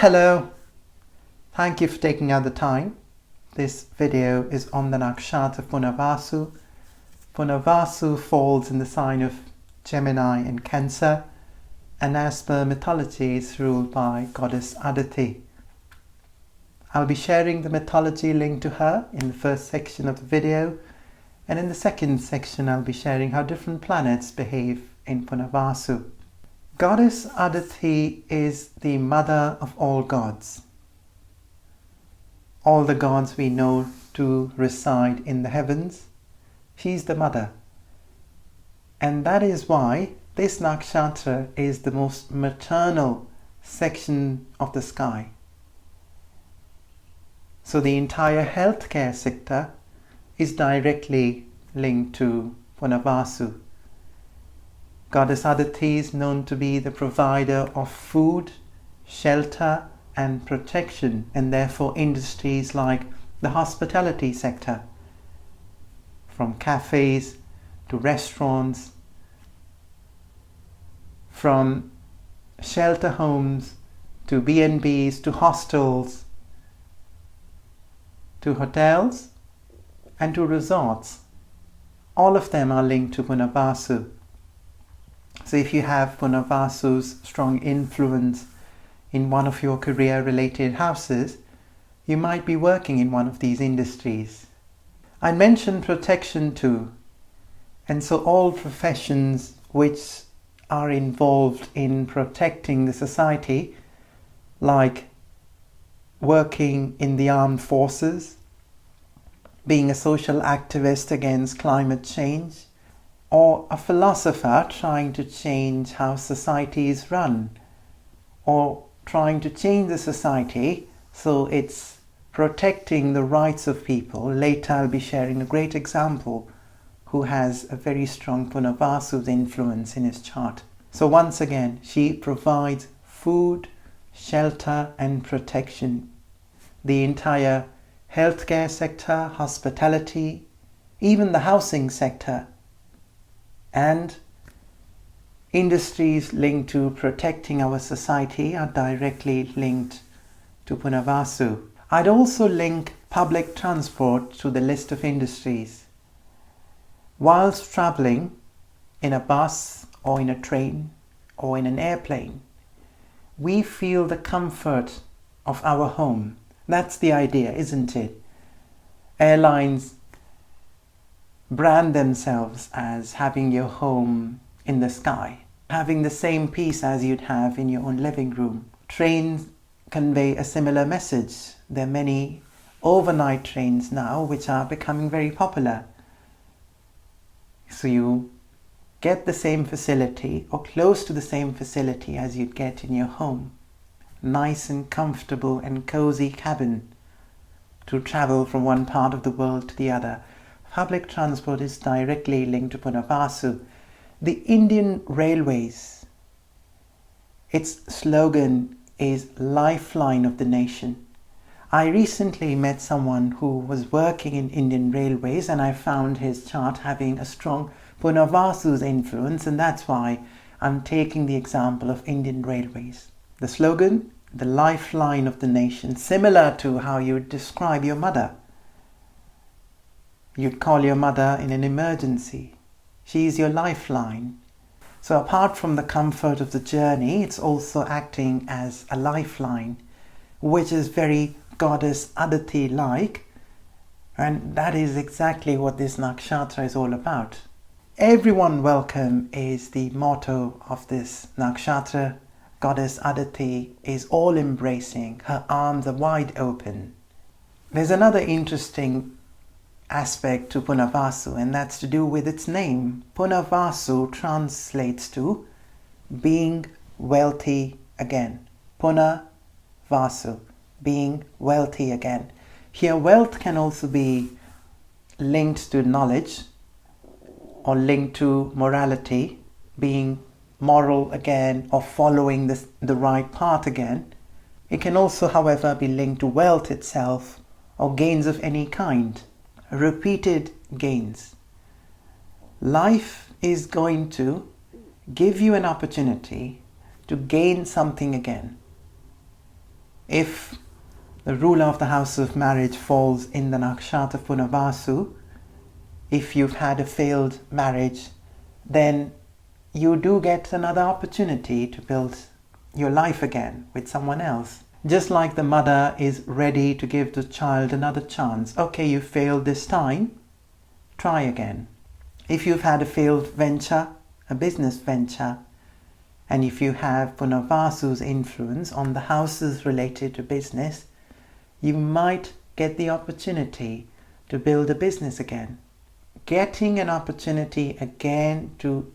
Hello, thank you for taking out the time. This video is on the Nakshatra Punarvasu. Punarvasu falls in the sign of Gemini and Cancer, and as per mythology is ruled by Goddess Aditi. I'll be sharing the mythology linked to her in the first section of the video, and in the second section I'll be sharing how different planets behave in Punarvasu. Goddess Aditi is the mother of all gods. All the gods we know to reside in the heavens, she's the mother. And that is why this nakshatra is the most maternal section of the sky. So the entire healthcare sector is directly linked to Punarvasu. Goddess Aditi is known to be the provider of food, shelter and protection, and therefore industries like the hospitality sector, from cafes to restaurants, from shelter homes to B&Bs to hostels to hotels and to resorts. All of them are linked to Punarvasu. So if you have Punarvasu's strong influence in one of your career-related houses, you might be working in one of these industries. I mentioned protection too, and so all professions which are involved in protecting the society, like working in the armed forces, being a social activist against climate change, or a philosopher trying to change how society is run, or trying to change the society so it's protecting the rights of people. Later I'll be sharing a great example who has a very strong Punarvasu's influence in his chart. So once again, she provides food, shelter and protection. The entire healthcare sector, hospitality, even the housing sector, and industries linked to protecting our society are directly linked to Punarvasu. I'd also link public transport to the list of industries. Whilst traveling in a bus or in a train or in an airplane, we feel the comfort of our home. That's the idea, isn't it? Airlines brand themselves as having your home in the sky, having the same peace as you'd have in your own living room. Trains convey a similar message. There are many overnight trains now which are becoming very popular. So you get the same facility or close to the same facility as you'd get in your home. Nice and comfortable and cozy cabin to travel from one part of the world to the other. Public transport is directly linked to Punarvasu. The Indian Railways, its slogan is Lifeline of the Nation. I recently met someone who was working in Indian Railways, and I found his chart having a strong Punarvasu's influence, and that's why I'm taking the example of Indian Railways. The slogan, the lifeline of the nation, similar to how you would describe your mother. You'd call your mother in an emergency. She is your lifeline. So apart from the comfort of the journey, it's also acting as a lifeline, which is very Goddess Aditi-like, and that is exactly what this nakshatra is all about. Everyone welcome is the motto of this nakshatra. Goddess Aditi is all embracing, her arms are wide open. There's another interesting aspect to Punarvasu, and that's to do with its name. Punarvasu translates to being wealthy again. Punarvasu, being wealthy again. Here wealth can also be linked to knowledge or linked to morality, being moral again or following the right path again. It can also, however, be linked to wealth itself or gains of any kind. Repeated gains. Life is going to give you an opportunity to gain something again. If the ruler of the house of marriage falls in the nakshatra Punarvasu, if you've had a failed marriage, then you do get another opportunity to build your life again with someone else. Just like the mother is ready to give the child another chance. Okay, you failed this time, try again. If you've had a failed venture, a business venture, and if you have Punarvasu's influence on the houses related to business, you might get the opportunity to build a business again. Getting an opportunity again to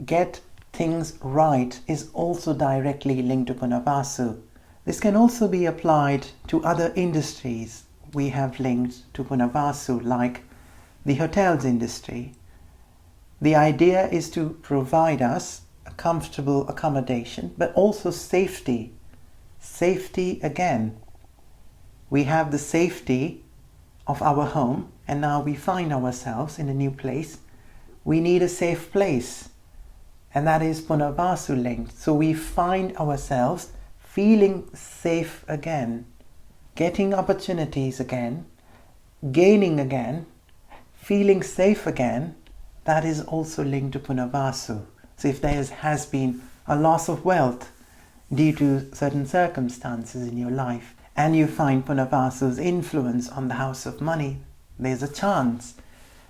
get things right is also directly linked to Punarvasu. This can also be applied to other industries we have linked to Punarvasu, like the hotels industry. The idea is to provide us a comfortable accommodation, but also safety. Safety again. We have the safety of our home, and now we find ourselves in a new place. We need a safe place, and that is Punarvasu linked. So we find ourselves feeling safe again, getting opportunities again, gaining again, feeling safe again. That is also linked to Punarvasu. So if there has been a loss of wealth due to certain circumstances in your life, and you find Punarvasu's influence on the house of money, there's a chance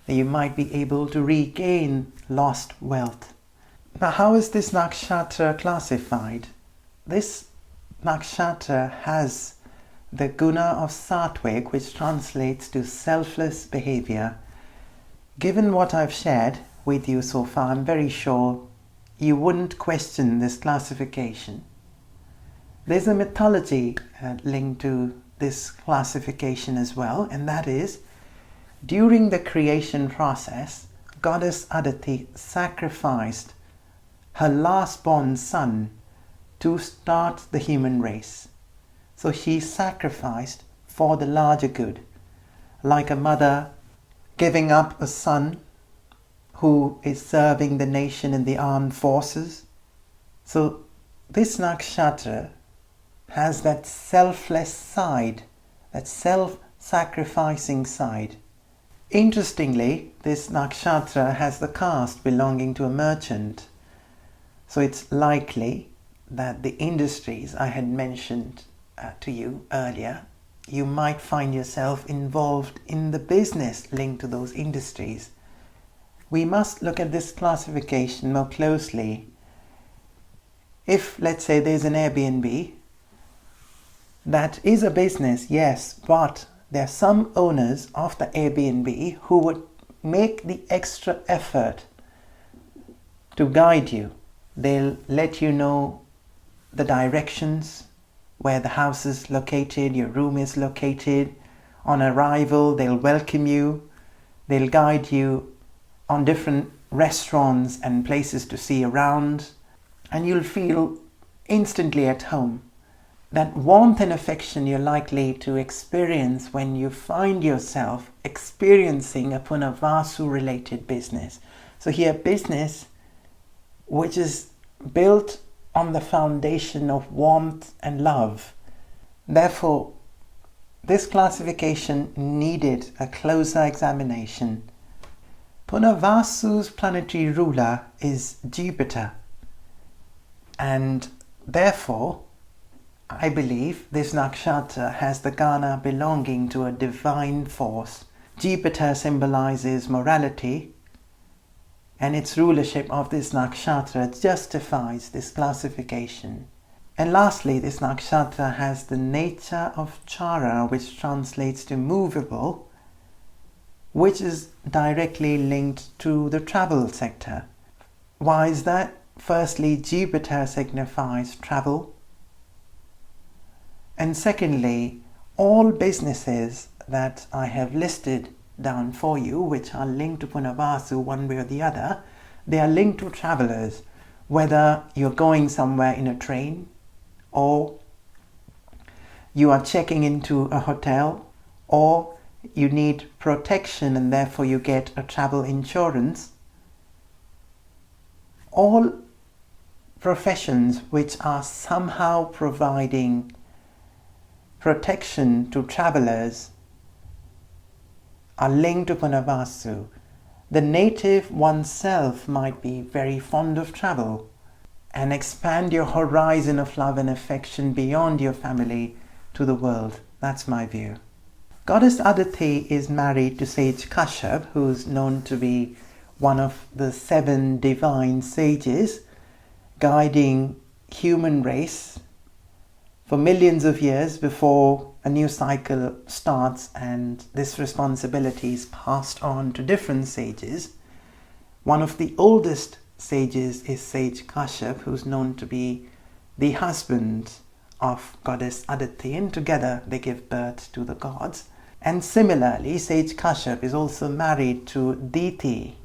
that you might be able to regain lost wealth. Now, how is this nakshatra classified? This nakshatra has the guna of sattvic, which translates to selfless behavior. Given what I've shared with you so far, I'm very sure you wouldn't question this classification. There's a mythology linked to this classification as well, and that is, during the creation process, Goddess Aditi sacrificed her last born son to start the human race. So she sacrificed for the larger good, like a mother giving up a son who is serving the nation in the armed forces. So this nakshatra has that selfless side, that self-sacrificing side. Interestingly, this nakshatra has the caste belonging to a merchant. So it's likely that the industries I had mentioned to you earlier, you might find yourself involved in the business linked to those industries. We must look at this classification more closely. If, let's say, there's an Airbnb, that is a business, yes, but there are some owners of the Airbnb who would make the extra effort to guide you. They'll let you know the directions, where the house is located, your room is located. On arrival, they'll welcome you. They'll guide you on different restaurants and places to see around, and you'll feel instantly at home. That warmth and affection you're likely to experience when you find yourself experiencing a Punarvasu related business. So here, business which is built on the foundation of warmth and love. Therefore, this classification needed a closer examination. Punarvasu's planetary ruler is Jupiter, and therefore I believe this nakshatra has the gana belonging to a divine force. Jupiter symbolizes morality, and its rulership of this nakshatra justifies this classification. And lastly, this nakshatra has the nature of chara, which translates to movable, which is directly linked to the travel sector. Why is that? Firstly, Jupiter signifies travel. And secondly, all businesses that I have listed down for you, which are linked to Punarvasu one way or the other, they are linked to travelers. Whether you're going somewhere in a train, or you are checking into a hotel, or you need protection and therefore you get a travel insurance. All professions which are somehow providing protection to travelers are linked to Punarvasu. The native oneself might be very fond of travel and expand your horizon of love and affection beyond your family to the world. That's my view. Goddess Aditi is married to sage Kashyap, who's known to be one of the 7 divine sages guiding human race for millions of years before a new cycle starts and this responsibility is passed on to different sages. One of the oldest sages is sage Kashyap, who's known to be the husband of Goddess Aditi, and together they give birth to the gods. And similarly, sage Kashyap is also married to deity,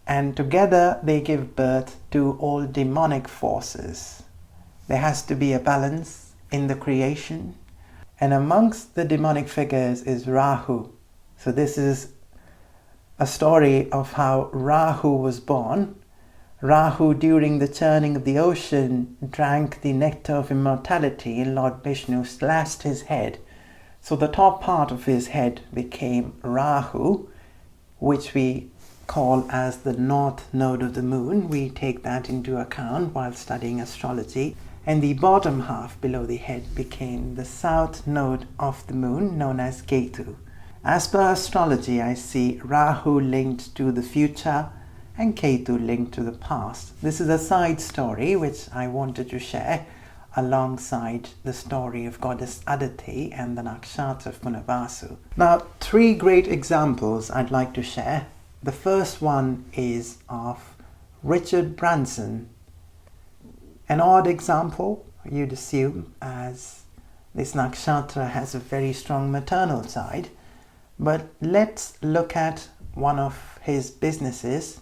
and together they give birth to all demonic forces. There has to be a balance in the creation, and amongst the demonic figures is Rahu. So this is a story of how Rahu was born. Rahu, during the churning of the ocean, drank the nectar of immortality, and Lord Vishnu slashed his head. So the top part of his head became Rahu, which we call as the north node of the moon. We take that into account while studying astrology. And the bottom half below the head became the south node of the moon, known as Ketu. As per astrology, I see Rahu linked to the future and Ketu linked to the past. This is a side story which I wanted to share alongside the story of Goddess Aditi and the Nakshatra of Punarvasu. Now, 3 great examples I'd like to share. The first one is of Richard Branson. An odd example, you'd assume, as this nakshatra has a very strong maternal side. But let's look at one of his businesses.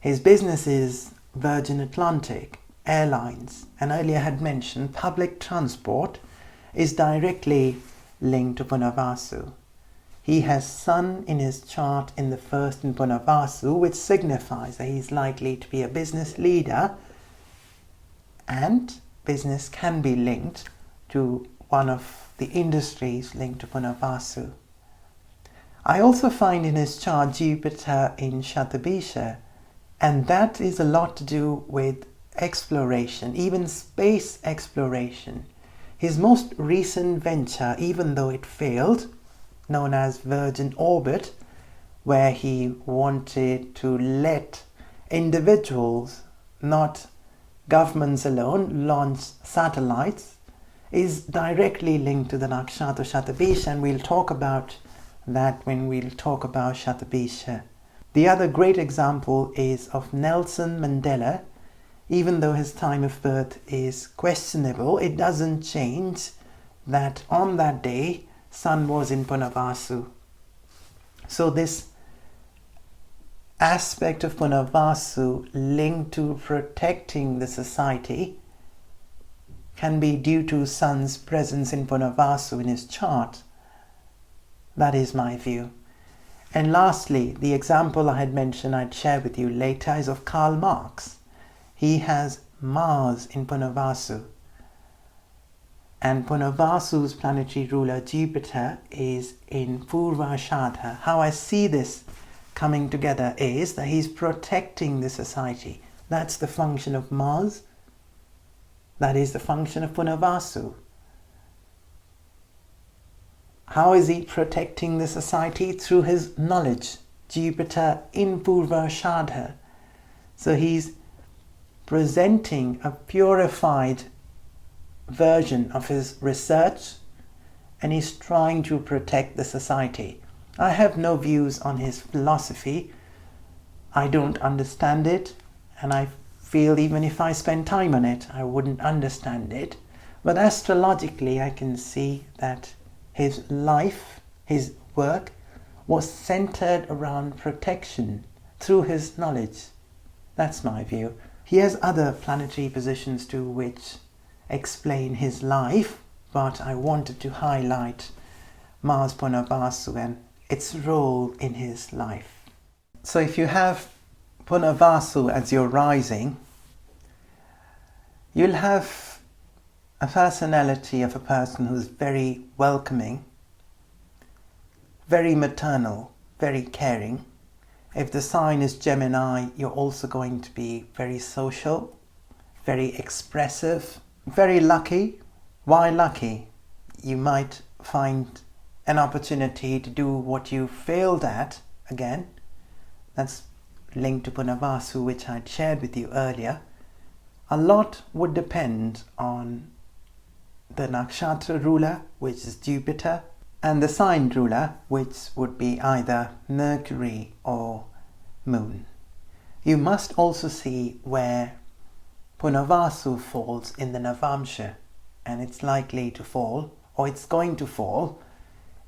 His business is Virgin Atlantic Airlines, and earlier had mentioned public transport is directly linked to Punarvasu. He has Sun in his chart in the first in Punarvasu, which signifies that he's likely to be a business leader, and business can be linked to one of the industries linked to Punarvasu. I also find in his chart Jupiter in Shatabisha, and that is a lot to do with exploration, even space exploration. His most recent venture, even though it failed, known as Virgin Orbit, where he wanted to let individuals, not governments alone, launch satellites, is directly linked to the Nakshatra Shatabisha, and we'll talk about that when we'll talk about Shatabisha. The other great example is of Nelson Mandela. Even though his time of birth is questionable, it doesn't change that on that day, Sun was in Punarvasu. So this aspect of Punarvasu linked to protecting the society can be due to Sun's presence in Punarvasu in his chart. That is my view. And lastly, the example I had mentioned I'd share with you later is of Karl Marx. He has Mars in Punarvasu, and Punarvasu's planetary ruler Jupiter is in Purvashadha. How I see this coming together is that he's protecting the society. That's the function of Mars. That is the function of Punarvasu. How is he protecting the society? Through his knowledge. Jupiter in Purvashadha. So he's presenting a purified version of his research, and he's trying to protect the society. I have no views on his philosophy. I don't understand it, and I feel even if I spend time on it, I wouldn't understand it. But astrologically, I can see that his life, his work, was centered around protection through his knowledge. That's my view. He has other planetary positions too which explain his life, but I wanted to highlight Mars Punarvasu and its role in his life. So if you have Punarvasu as your rising, you'll have a personality of a person who's very welcoming, very maternal, very caring. If the sign is Gemini, you're also going to be very social, very expressive, very lucky. Why lucky? You might find an opportunity to do what you failed at again. That's linked to Punarvasu, which I'd shared with you earlier. A lot would depend on the nakshatra ruler, which is Jupiter, and the sign ruler, which would be either Mercury or Moon. You must also see where Punarvasu falls in the Navamsha, and it's likely to fall, or it's going to fall,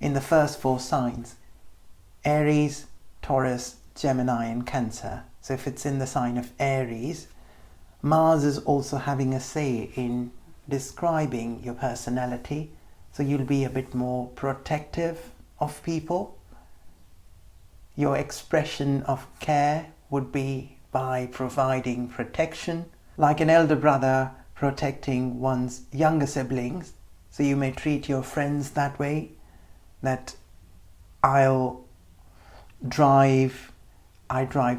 in the first 4 signs: Aries, Taurus, Gemini and Cancer. So if it's in the sign of Aries, Mars is also having a say in describing your personality. So you'll be a bit more protective of people. Your expression of care would be by providing protection, like an elder brother protecting one's younger siblings. So you may treat your friends that way, that I drive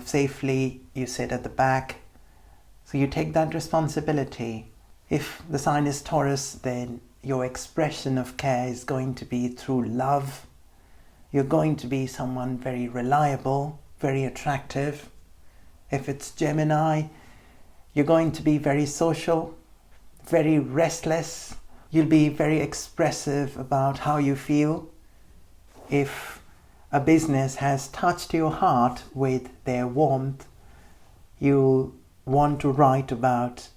safely, you sit at the back. So you take that responsibility. If the sign is Taurus, then your expression of care is going to be through love. You're going to be someone very reliable, very attractive. If it's Gemini, you're going to be very social, very restless. You'll be very expressive about how you feel. If a business has touched your heart with their warmth, you'll want to write about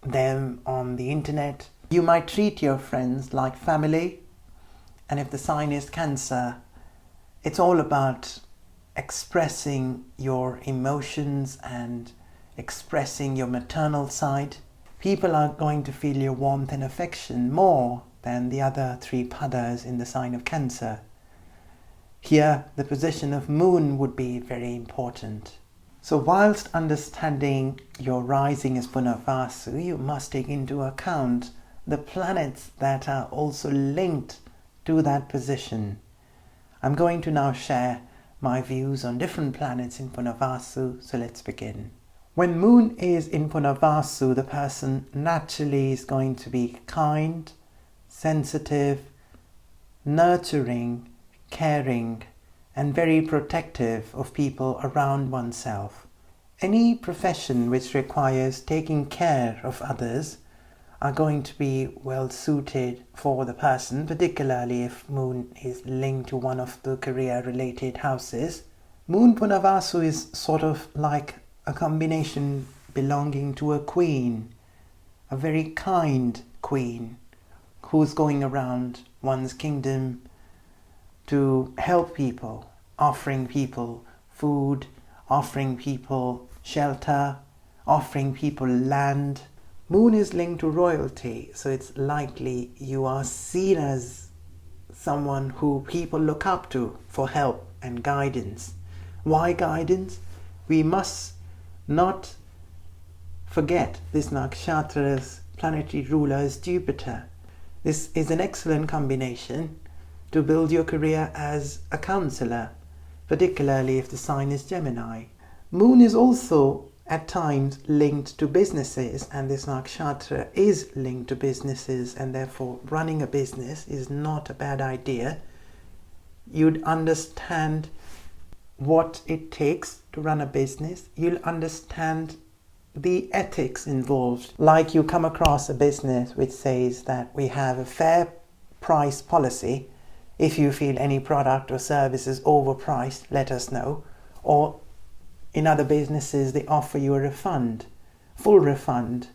them on the internet. You might treat your friends like family. And if the sign is Cancer, it's all about expressing your emotions and expressing your maternal side. People are going to feel your warmth and affection more than the other 3 padas in the sign of Cancer. Here, the position of Moon would be very important. So whilst understanding your rising as Punarvasu, you must take into account the planets that are also linked to that position. I'm going to now share my views on different planets in Punarvasu, so let's begin. When Moon is in Punarvasu, the person naturally is going to be kind, sensitive, nurturing, caring, and very protective of people around oneself. Any profession which requires taking care of others are going to be well suited for the person, particularly if Moon is linked to one of the career-related houses. Moon Punarvasu is sort of like a combination belonging to a queen, a very kind queen who's going around one's kingdom to help people, offering people food, offering people shelter, offering people land. Moon is linked to royalty, so it's likely you are seen as someone who people look up to for help and guidance. Why guidance? We must not forget this Nakshatra's planetary ruler is Jupiter. This is an excellent combination to build your career as a counselor, particularly if the sign is Gemini. Moon is also at times linked to businesses, and this nakshatra is linked to businesses, and therefore running a business is not a bad idea. You'd understand what it takes to run a business. You'll understand the ethics involved. Like you come across a business which says that we have a fair price policy. If you feel any product or service is overpriced, let us know. Or in other businesses, they offer you a refund, full refund,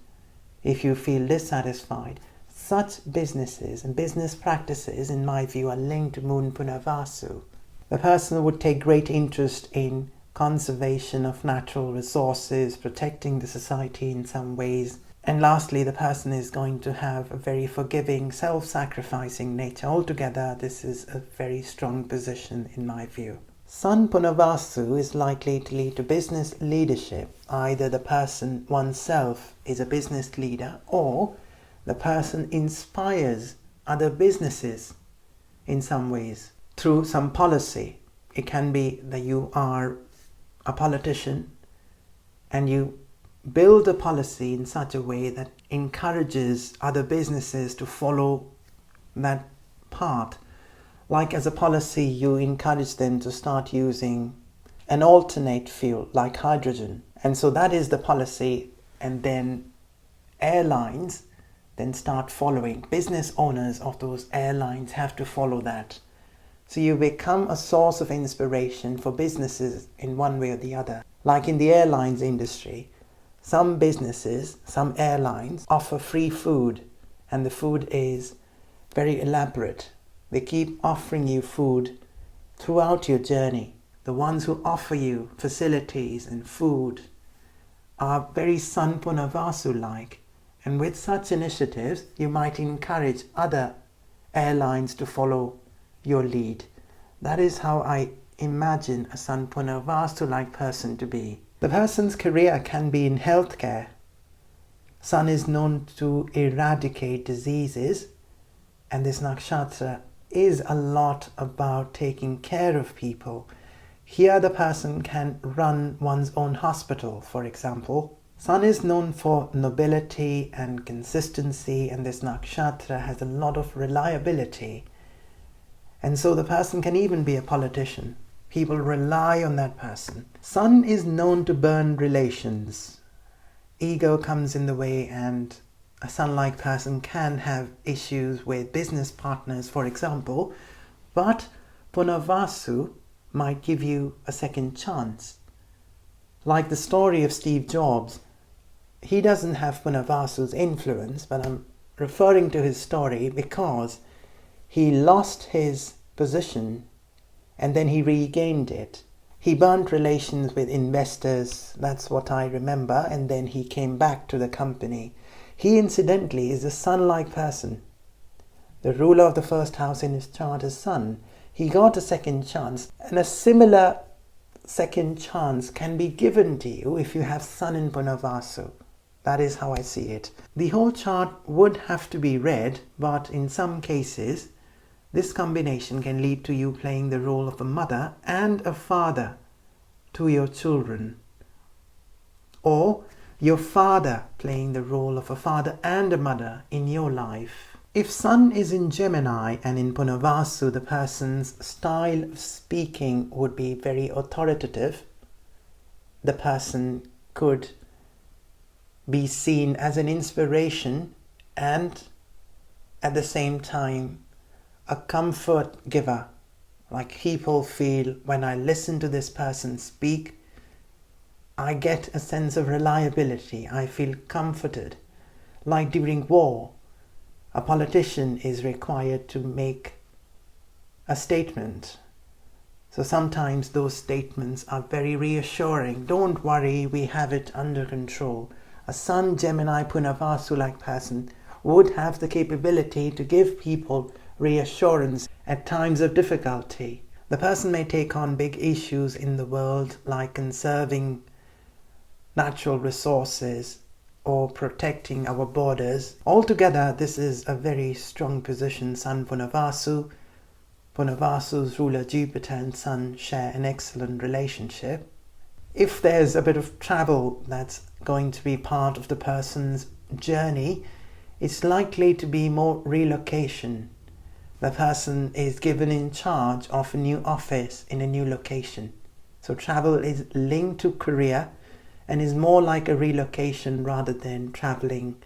if you feel dissatisfied. Such businesses and business practices, in my view, are linked to Moon Punarvasu. The person would take great interest in conservation of natural resources, protecting the society in some ways. And lastly, the person is going to have a very forgiving, self-sacrificing nature. Altogether, this is a very strong position in my view. Sun Punarvasu is likely to lead to business leadership. Either the person oneself is a business leader, or The person inspires other businesses in some ways through some policy. It can be that you are a politician and you build a policy in such a way that encourages other businesses to follow that path. Like as a policy, you encourage them to start using an alternate fuel like hydrogen. And so that is the policy, and then airlines then start following. Business owners of those airlines have to follow that. So you become a source of inspiration for businesses in one way or the other. Like in the airlines industry, some businesses, some airlines offer free food, and the food is very elaborate. They keep offering you food throughout your journey. The ones who offer you facilities and food are very Sun Punarvasu-like. And with such initiatives, you might encourage other airlines to follow your lead. That is how I imagine a Sun Punarvasu-like person to be. The person's career can be in healthcare. Sun is known to eradicate diseases, and this nakshatra is a lot about taking care of people. Here the person can run one's own hospital, for example. Sun is known for nobility and consistency, and this nakshatra has a lot of reliability. And so the person can even be a politician. People rely on that person. Sun is known to burn relations. Ego comes in the way, and a Sun-like person can have issues with business partners, for example, but Punarvasu might give you a second chance. Like the story of Steve Jobs, he doesn't have Punarvasu's influence, but I'm referring to his story because he lost his position and then he regained it. He burnt relations with investors, that's what I remember, and then he came back to the company. He incidentally is a Sun-like person. The ruler of the first house in his chart is Sun. He got a second chance, and a similar second chance can be given to you if you have Sun in Punarvasu. That is how I see it. The whole chart would have to be read, but in some cases, this combination can lead to you playing the role of a mother and a father to your children, or your father playing the role of a father and a mother in your life. If Sun is in Gemini and in Punarvasu, the person's style of speaking would be very authoritative. The person could be seen as an inspiration and at the same time a comfort giver. Like people feel, when I listen to this person speak, I get a sense of reliability. I feel comforted. Like during war, a politician is required to make a statement. So sometimes those statements are very reassuring. Don't worry, we have it under control. A Sun, Gemini, Punarvasu-like person would have the capability to give people reassurance at times of difficulty. The person may take on big issues in the world, like conserving natural resources or protecting our borders. Altogether, this is a very strong position. Sun Punarvasu. Punarvasu's ruler Jupiter and Sun share an excellent relationship. If there's a bit of travel that's going to be part of the person's journey, it's likely to be more relocation. The person is given in charge of a new office in a new location. So travel is linked to career and is more like a relocation rather than traveling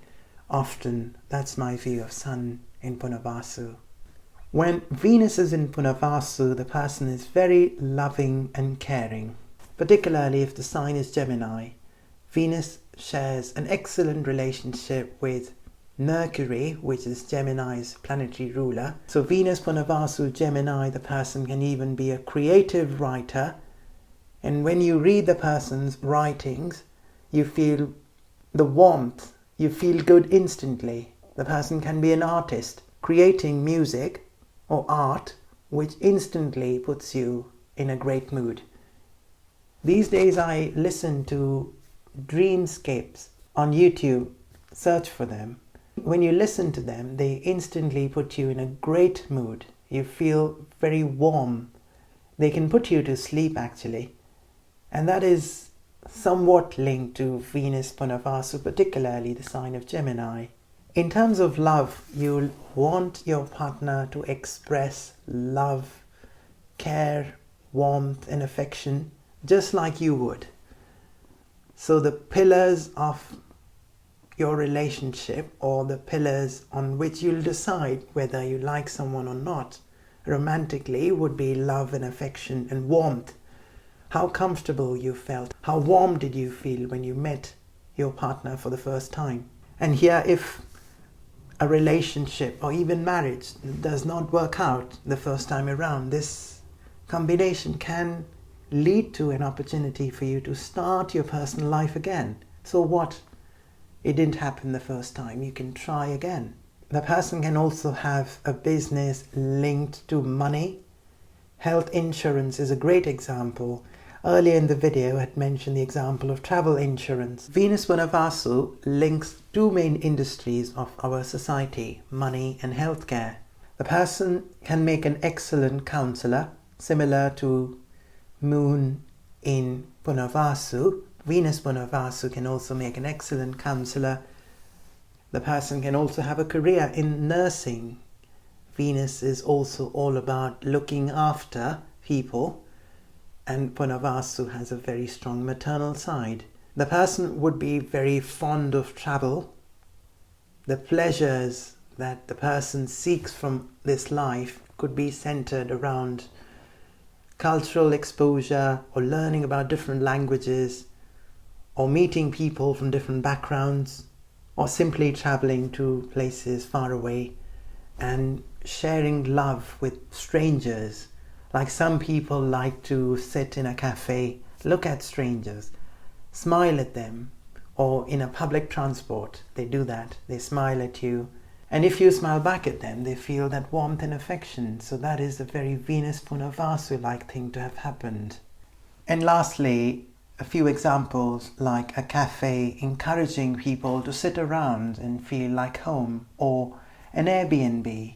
often. That's my view of Sun in Punarvasu. When Venus is in Punarvasu, the person is very loving and caring. Particularly if the sign is Gemini. Venus shares an excellent relationship with Mercury, which is Gemini's planetary ruler. So Venus, Punarvasu, Gemini, the person can even be a creative writer. And when you read the person's writings, you feel the warmth, you feel good instantly. The person can be an artist, creating music or art, which instantly puts you in a great mood. These days I listen to dreamscapes on YouTube, search for them. When you listen to them, they instantly put you in a great mood. You feel very warm. They can put you to sleep actually. And that is somewhat linked to Venus Punarvasu, particularly the sign of Gemini. In terms of love, you'll want your partner to express love, care, warmth and affection just like you would. So the pillars of your relationship, or the pillars on which you'll decide whether you like someone or not romantically, would be love and affection and warmth. How comfortable you felt. How warm did you feel when you met your partner for the first time? And here, if a relationship or even marriage does not work out the first time around, this combination can lead to an opportunity for you to start your personal life again. So what? It didn't happen the first time. You can try again. The person can also have a business linked to money. Health insurance is a great example. Earlier in the video, I had mentioned the example of travel insurance. Venus Punarvasu links two main industries of our society, money and healthcare. The person can make an excellent counselor, similar to Moon in Punarvasu. Venus Punarvasu can also make an excellent counselor. The person can also have a career in nursing. Venus is also all about looking after people, and Punarvasu has a very strong maternal side. The person would be very fond of travel. The pleasures that the person seeks from this life could be centered around cultural exposure, or learning about different languages, or meeting people from different backgrounds, or simply traveling to places far away and sharing love with strangers. Like some people like to sit in a cafe, look at strangers, smile at them, or in a public transport, they do that. They smile at you. And if you smile back at them, they feel that warmth and affection. So that is a very Venus Punarvasu-like thing to have happened. And lastly, a few examples like a cafe encouraging people to sit around and feel like home, or an Airbnb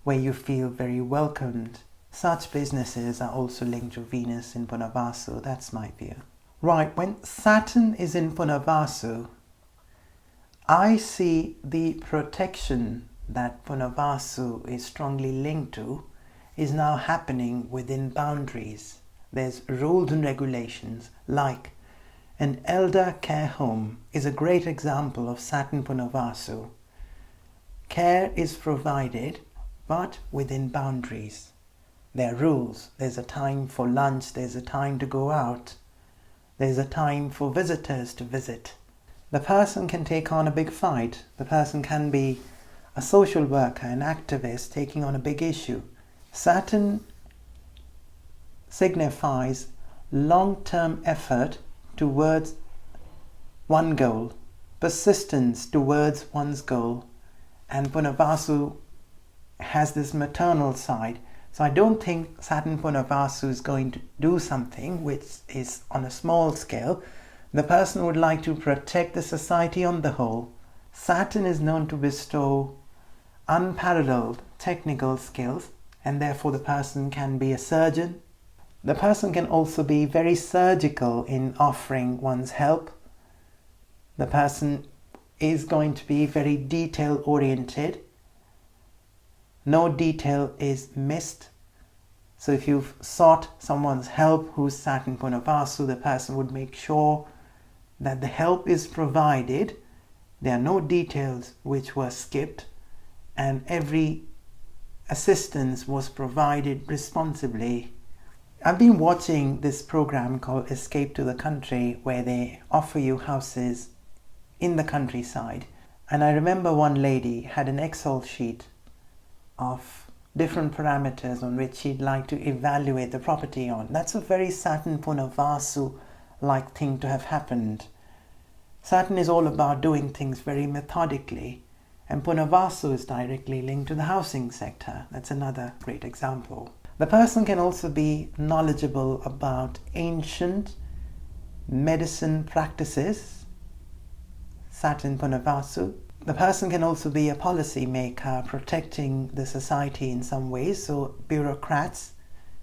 where you feel very welcomed. Such businesses are also linked to Venus in Punarvasu. That's my view. Right, when Saturn is in Punarvasu, I see the protection that Punarvasu is strongly linked to is now happening within boundaries. There's rules and regulations, like an elder care home is a great example of Saturn Punarvasu. Care is provided, but within boundaries. There are rules. There's a time for lunch, there's a time to go out, there's a time for visitors to visit. The person can take on a big fight. The person can be a social worker, an activist taking on a big issue. Saturn signifies long-term effort towards one goal, persistence towards one's goal, and Punarvasu has this maternal side. So I don't think Saturn Punarvasu is going to do something which is on a small scale. The person would like to protect the society on the whole. Saturn is known to bestow unparalleled technical skills, and therefore the person can be a surgeon. The person can also be very surgical in offering one's help. The person is going to be very detail oriented. No detail is missed. So if you've sought someone's help who's Saturn Punarvasu, the person would make sure that the help is provided. There are no details which were skipped, and every assistance was provided responsibly. I've been watching this program called Escape to the Country, where they offer you houses in the countryside. And I remember one lady had an Excel sheet of different parameters on which she'd like to evaluate the property on. That's a very Saturn Punarvasu-like thing to have happened. Saturn is all about doing things very methodically, and Punarvasu is directly linked to the housing sector. That's another great example. The person can also be knowledgeable about ancient medicine practices, Saturn Punarvasu. The person can also be a policy maker, protecting the society in some ways. So bureaucrats,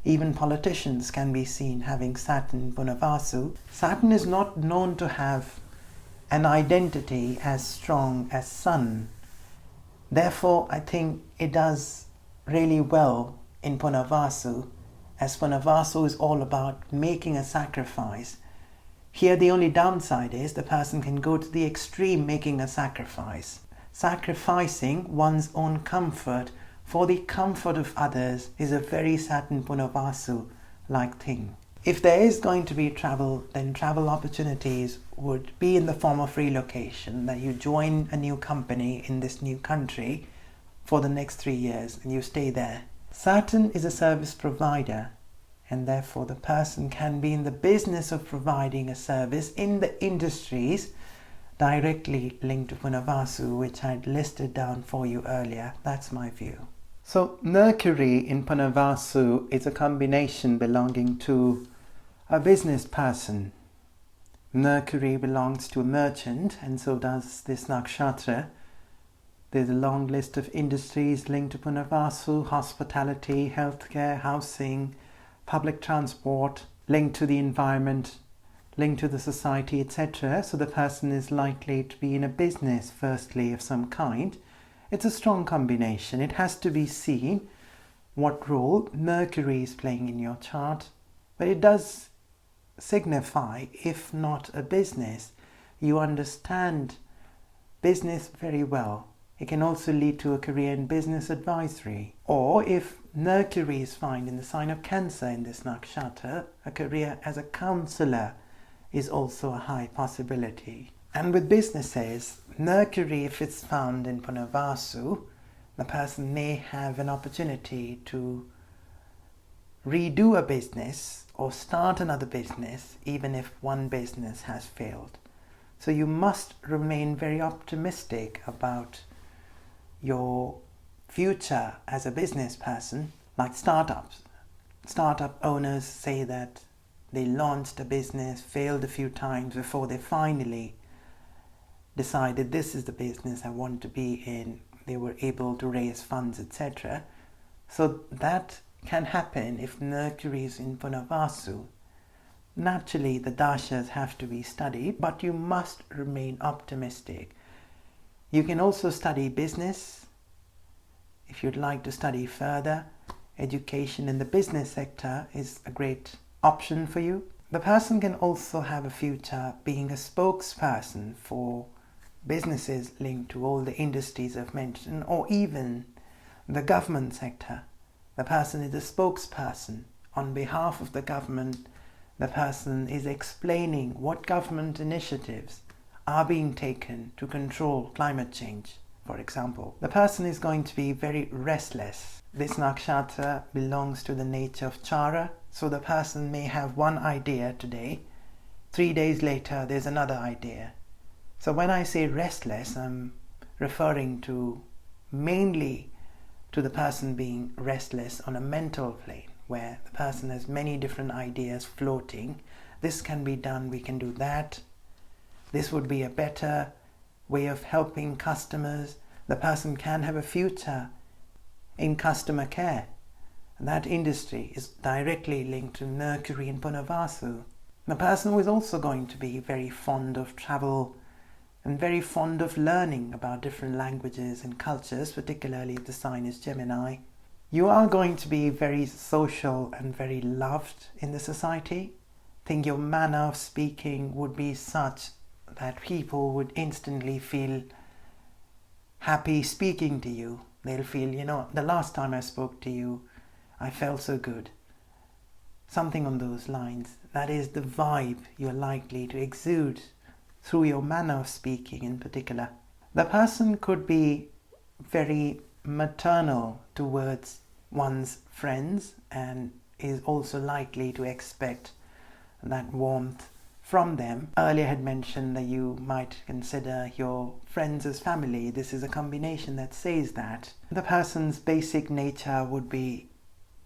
even politicians can be seen having Saturn Punarvasu. Saturn is not known to have an identity as strong as Sun. Therefore, I think it does really well in Punarvasu, as Punarvasu is all about making a sacrifice. Here the only downside is the person can go to the extreme making a sacrifice. Sacrificing one's own comfort for the comfort of others is a very Saturn Punarvasu-like thing. If there is going to be travel, then travel opportunities would be in the form of relocation, that you join a new company in this new country for the next 3 years and you stay there. Saturn is a service provider, and therefore the person can be in the business of providing a service in the industries directly linked to Punarvasu, which I had listed down for you earlier. That's my view. So Mercury in Punarvasu is a combination belonging to a business person. Mercury belongs to a merchant, and so does this nakshatra. There's a long list of industries linked to Punarvasu: hospitality, healthcare, housing, public transport, linked to the environment, linked to the society, etc. So the person is likely to be in a business, firstly, of some kind. It's a strong combination. It has to be seen what role Mercury is playing in your chart, but it does signify, if not a business, you understand business very well. It can also lead to a career in business advisory. Or if Mercury is found in the sign of Cancer in this nakshatra, a career as a counselor is also a high possibility. And with businesses, Mercury, if it's found in Punarvasu, the person may have an opportunity to redo a business or start another business, even if one business has failed. So you must remain very optimistic about your future as a business person. Like startups. Startup owners say that they launched a business, failed a few times before they finally decided this is the business I want to be in. They were able to raise funds, etc. So that can happen if Mercury is in Punarvasu. Naturally, the dashas have to be studied, but you must remain optimistic. You can also study business. If you'd like to study further, education in the business sector is a great option for you. The person can also have a future being a spokesperson for businesses linked to all the industries I've mentioned, or even the government sector. The person is a spokesperson on behalf of the government. The person is explaining what government initiatives are being taken to control climate change, for example. The person is going to be very restless. This nakshatra belongs to the nature of chara, so the person may have one idea today, 3 days later there's another idea. So when I say restless, I'm referring to mainly to the person being restless on a mental plane, where the person has many different ideas floating. This can be done, we can do that. This would be a better way of helping customers. The person can have a future in customer care. That industry is directly linked to Mercury in Punarvasu. The person who is also going to be very fond of travel and very fond of learning about different languages and cultures, particularly if the sign is Gemini. You are going to be very social and very loved in the society. I think your manner of speaking would be such that people would instantly feel happy speaking to you. They'll feel, the last time I spoke to you, I felt so good. Something on those lines. That is the vibe you're likely to exude through your manner of speaking in particular. The person could be very maternal towards one's friends and is also likely to expect that warmth from them. Earlier I had mentioned that you might consider your friends as family. This is a combination that says that. The person's basic nature would be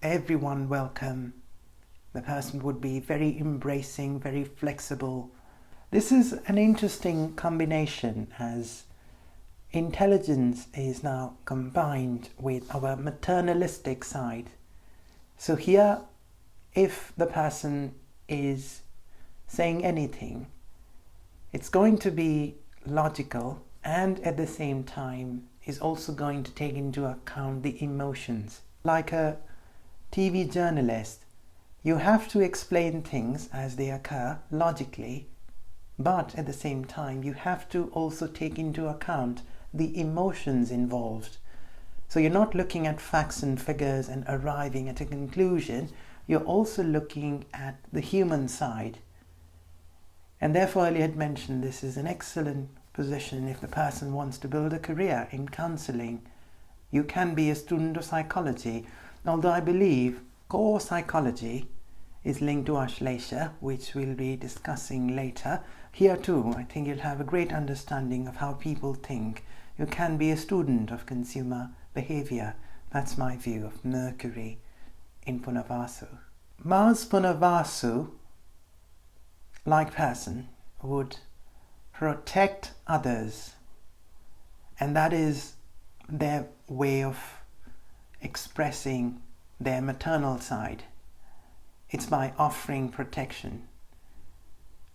everyone welcome. The person would be very embracing, very flexible. This is an interesting combination, as intelligence is now combined with our maternalistic side. So here, if the person is saying anything, it's going to be logical and at the same time is also going to take into account the emotions. Like a TV journalist, you have to explain things as they occur logically, but at the same time you have to also take into account the emotions involved. So you're not looking at facts and figures and arriving at a conclusion, you're also looking at the human side. And therefore, I had mentioned this is an excellent position if the person wants to build a career in counseling. You can be a student of psychology, although I believe core psychology is linked to Ashlesha, which we'll be discussing later. Here too, I think you'll have a great understanding of how people think. You can be a student of consumer behavior. That's my view of Mercury in Punarvasu. Mars Punarvasu, like person, would protect others, and that is their way of expressing their maternal side. It's by offering protection.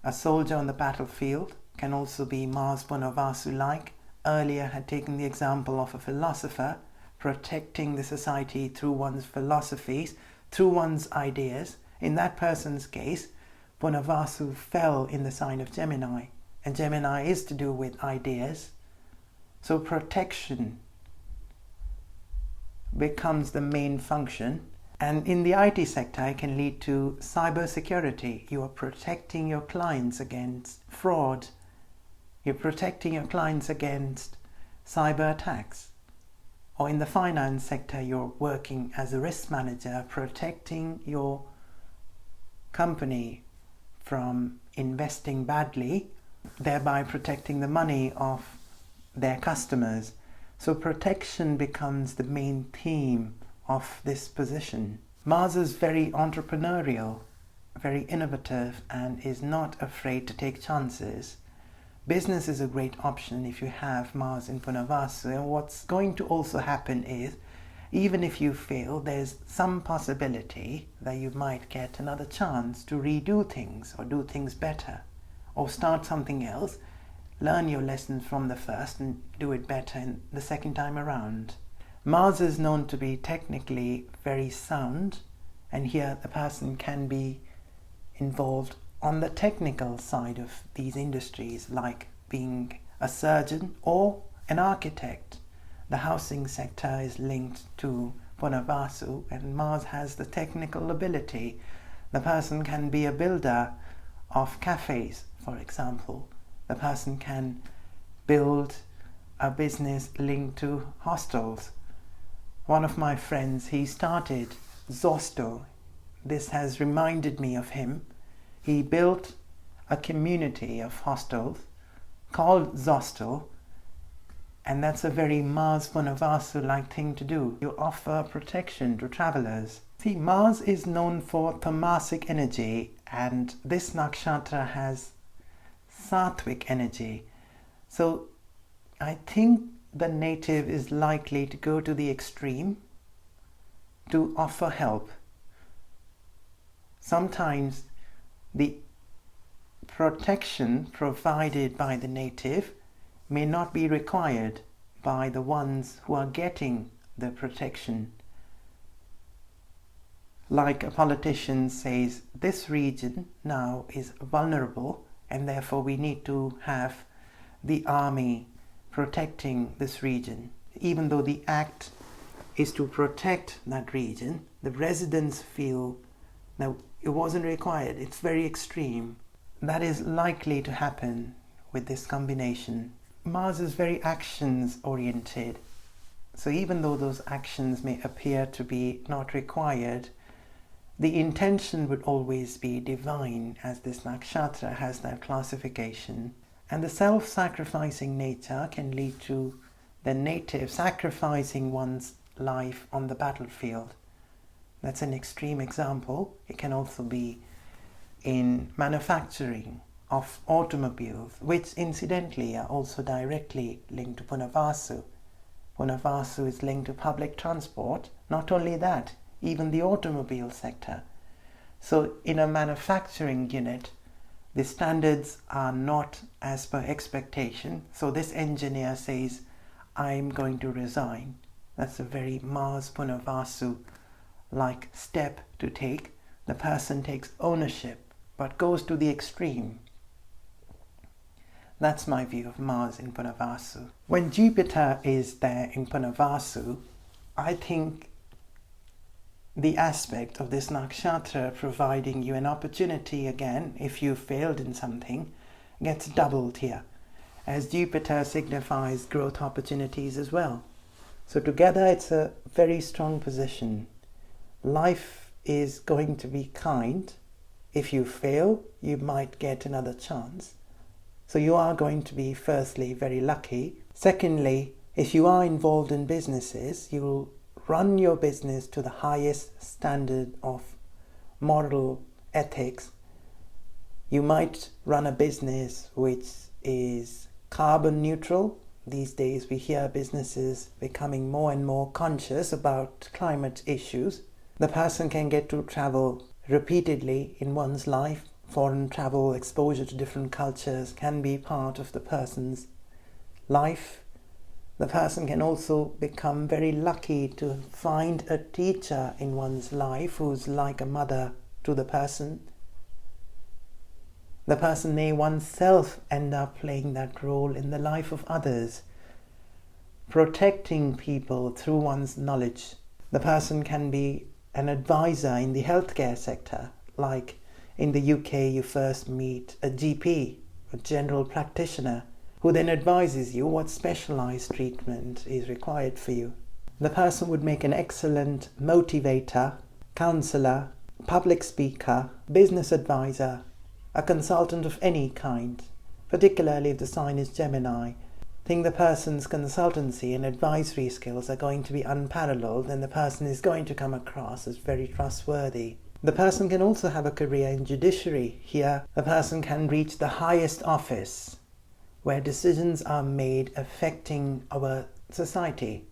A soldier on the battlefield can also be Mars Punarvasu-like. Earlier had taken the example of a philosopher protecting the society through one's philosophies, through one's ideas. In that person's case, Punarvasu fell in the sign of Gemini, and Gemini is to do with ideas. So protection becomes the main function. And in the IT sector, it can lead to cybersecurity. You are protecting your clients against fraud. You're protecting your clients against cyber attacks. Or in the finance sector, you're working as a risk manager, protecting your company from investing badly, thereby protecting the money of their customers. So protection becomes the main theme of this position. Mars is very entrepreneurial, very innovative, and is not afraid to take chances. Business is a great option if you have Mars in Punarvasu. And what's going to also happen is, even if you fail, there's some possibility that you might get another chance to redo things or do things better or start something else, learn your lessons from the first and do it better in the second time around. Mars is known to be technically very sound, and here the person can be involved on the technical side of these industries, like being a surgeon or an architect. The housing sector is linked to Punarvasu, and Mars has the technical ability. The person can be a builder of cafes, for example. The person can build a business linked to hostels. One of my friends, he started Zosto. This has reminded me of him. He built a community of hostels called Zosto, and that's a very Mars Punarvasu-like thing to do. You offer protection to travelers. See, Mars is known for tamasic energy, and this nakshatra has sattvic energy. So I think the native is likely to go to the extreme to offer help. Sometimes the protection provided by the native may not be required by the ones who are getting the protection. Like a politician says, this region now is vulnerable and therefore we need to have the army protecting this region. Even though the act is to protect that region, the residents feel that it wasn't required. It's very extreme. That is likely to happen with this combination. Mars is very actions oriented. So even though those actions may appear to be not required, the intention would always be divine, as this nakshatra has that classification. And the self-sacrificing nature can lead to the native sacrificing one's life on the battlefield. That's an extreme example. It can also be in manufacturing. of automobiles, which incidentally are also directly linked to Punarvasu. Punarvasu is linked to public transport. Not only that, even the automobile sector. So in a manufacturing unit, the standards are not as per expectation. So this engineer says, I'm going to resign. That's a very Mars Punarvasu like step to take. The person takes ownership but goes to the extreme. That's my view of Mars in Punarvasu. When Jupiter is there in Punarvasu, I think the aspect of this nakshatra providing you an opportunity again, if you failed in something, gets doubled here, as Jupiter signifies growth opportunities as well. So together it's a very strong position. Life is going to be kind. If you fail, you might get another chance. So you are going to be, firstly, very lucky. Secondly, if you are involved in businesses, you will run your business to the highest standard of moral ethics. You might run a business which is carbon neutral. These days we hear businesses becoming more and more conscious about climate issues. The person can get to travel repeatedly in one's life. Foreign travel, exposure to different cultures can be part of the person's life. The person can also become very lucky to find a teacher in one's life who's like a mother to the person. The person may oneself end up playing that role in the life of others, protecting people through one's knowledge. The person can be an advisor in the healthcare sector, like in the UK you first meet a GP, a general practitioner, who then advises you what specialized treatment is required for you. The person would make an excellent motivator, counselor, public speaker, business advisor, a consultant of any kind, particularly if the sign is Gemini. I think the person's consultancy and advisory skills are going to be unparalleled, and the person is going to come across as very trustworthy. The person can also have a career in judiciary. Here, a person can reach the highest office where decisions are made affecting our society.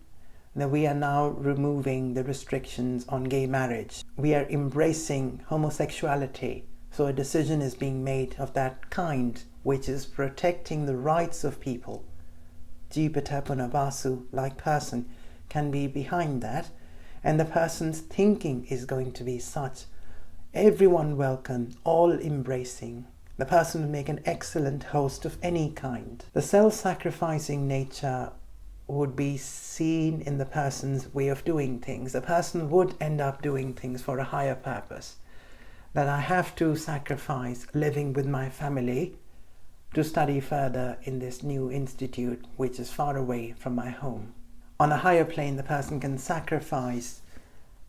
Now we are now removing the restrictions on gay marriage. We are embracing homosexuality. So a decision is being made of that kind, which is protecting the rights of people. Jupiter Punarvasu, like person, can be behind that, and the person's thinking is going to be such. Everyone welcome, all embracing. The person will make an excellent host of any kind. The self-sacrificing nature would be seen in the person's way of doing things. The person would end up doing things for a higher purpose. That I have to sacrifice living with my family to study further in this new institute which is far away from my home. On a higher plane, the person can sacrifice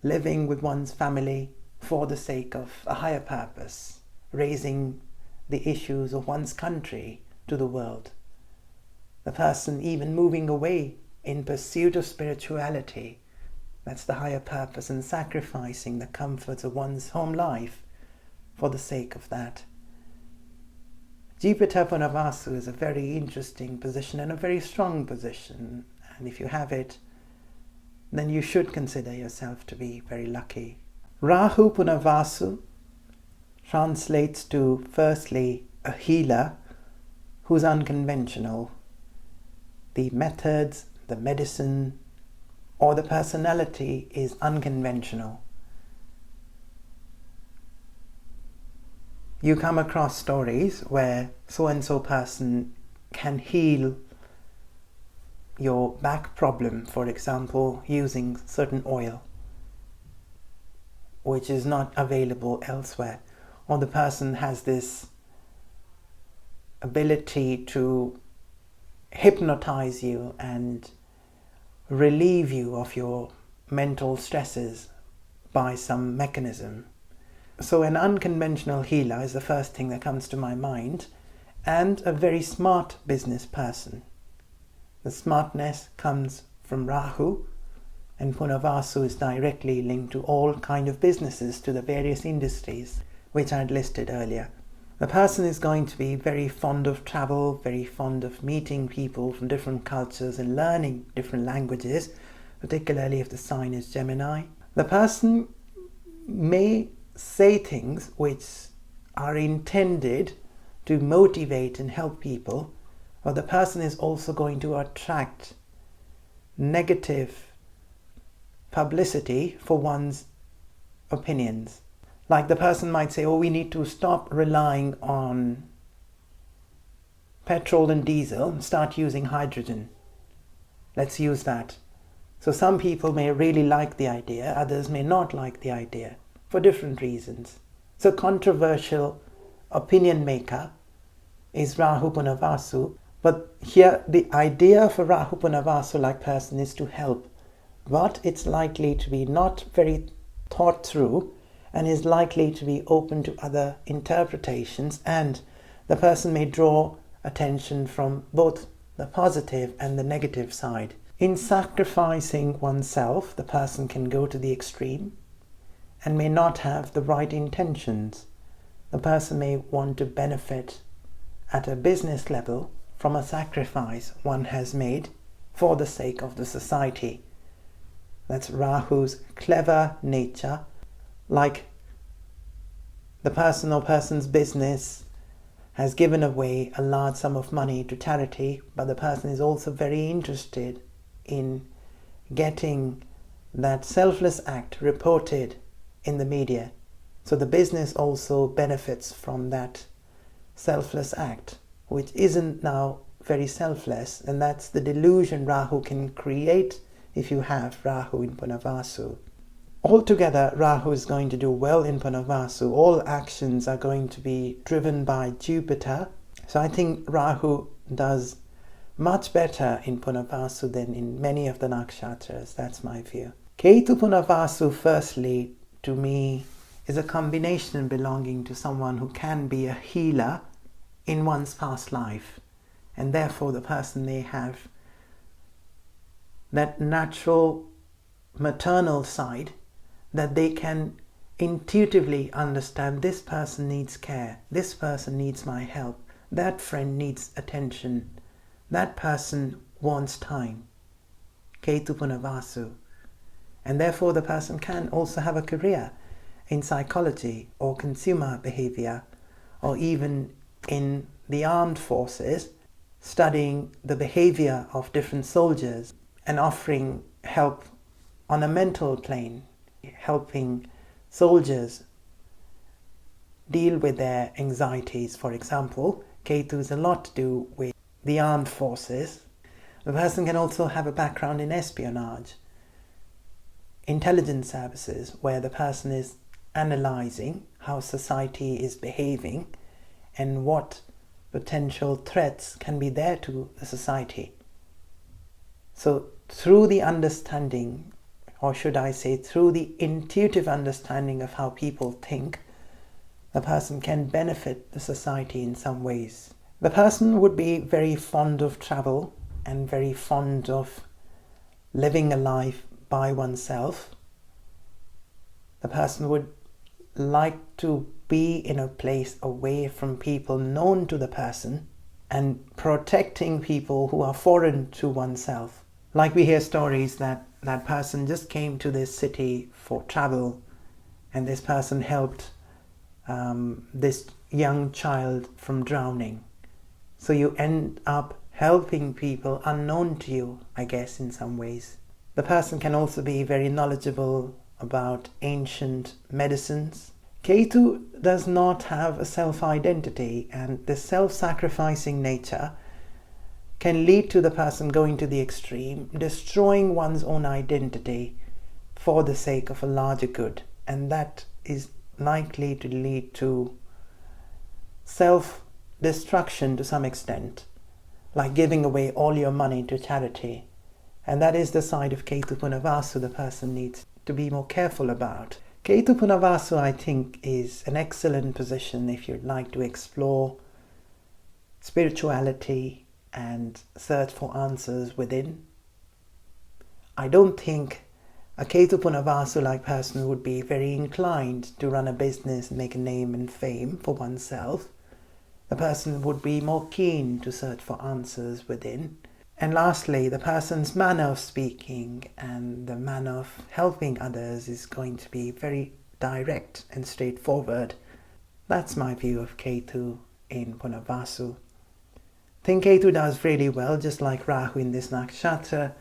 living with one's family for the sake of a higher purpose, raising the issues of one's country to the world. The person even moving away in pursuit of spirituality, that's the higher purpose, and sacrificing the comforts of one's home life for the sake of that. Jupiter Punarvasu is a very interesting position and a very strong position, and if you have it, then you should consider yourself to be very lucky. Rahu Punarvasu translates to, firstly, a healer who's unconventional. The methods, the medicine, or the personality is unconventional. You come across stories where so-and-so person can heal your back problem, for example, using certain oil, which is not available elsewhere. Or the person has this ability to hypnotize you and relieve you of your mental stresses by some mechanism. So an unconventional healer is the first thing that comes to my mind, and a very smart business person. The smartness comes from Rahu, and Punarvasu is directly linked to all kind of businesses, to the various industries which I had listed earlier. The person is going to be very fond of travel, very fond of meeting people from different cultures and learning different languages, particularly if the sign is Gemini. The person may say things which are intended to motivate and help people, but the person is also going to attract negative publicity for one's opinions. Like the person might say, oh, we need to stop relying on petrol and diesel and start using hydrogen. Let's use that. So some people may really like the idea, others may not like the idea for different reasons. So controversial opinion maker is Rahu Punarvasu, but here the idea for Rahu Punarvasu like person is to help, but it's likely to be not very thought through and is likely to be open to other interpretations, and the person may draw attention from both the positive and the negative side. In sacrificing oneself, the person can go to the extreme and may not have the right intentions. The person may want to benefit at a business level from a sacrifice one has made for the sake of the society. That's Rahu's clever nature. Like the person or person's business has given away a large sum of money to charity, but the person is also very interested in getting that selfless act reported in the media. So the business also benefits from that selfless act, which isn't now very selfless, and that's the delusion Rahu can create if you have Rahu in Punarvasu. Altogether, Rahu is going to do well in Punarvasu. All actions are going to be driven by Jupiter. So I think Rahu does much better in Punarvasu than in many of the Nakshatras. That's my view. Ketu Punarvasu, firstly, to me, is a combination belonging to someone who can be a healer in one's past life. And therefore the person may have that natural maternal side that they can intuitively understand this person needs care, this person needs my help, that friend needs attention, that person wants time. Ketu Punarvasu. And therefore the person can also have a career in psychology or consumer behavior, or even in the armed forces, studying the behavior of different soldiers and offering help on a mental plane, helping soldiers deal with their anxieties. For example, Ketu has a lot to do with the armed forces. The person can also have a background in espionage, intelligence services, where the person is analyzing how society is behaving and what potential threats can be there to the society. So through the understanding, or should I say through the intuitive understanding of how people think, the person can benefit the society in some ways. The person would be very fond of travel and very fond of living a life by oneself. The person would like to be in a place away from people known to the person and protecting people who are foreign to oneself. Like we hear stories that that person just came to this city for travel and this person helped this young child from drowning. So you end up helping people unknown to you, I guess, in some ways. The person can also be very knowledgeable about ancient medicines. Ketu does not have a self-identity, and the self-sacrificing nature can lead to the person going to the extreme, destroying one's own identity for the sake of a larger good. And that is likely to lead to self-destruction to some extent, like giving away all your money to charity. And that is the side of Ketu Punarvasu the person needs to be more careful about. Ketu Punarvasu, I think, is an excellent position if you'd like to explore spirituality and search for answers within. I don't think a Ketu Punarvasu-like person would be very inclined to run a business and make a name and fame for oneself. the person would be more keen to search for answers within. And lastly, the person's manner of speaking and the manner of helping others is going to be very direct and straightforward. That's my view of Ketu in Punarvasu. I think Ketu does really well, just like Rahu in this nakshatra,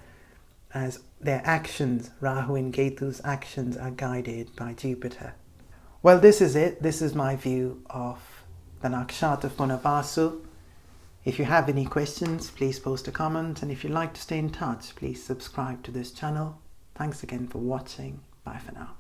as their actions, Rahu and Ketu's actions, are guided by Jupiter. Well, this is it. This is my view of the nakshatra of Punarvasu. If you have any questions, please post a comment, and if you'd like to stay in touch, please subscribe to this channel. Thanks again for watching. Bye for now.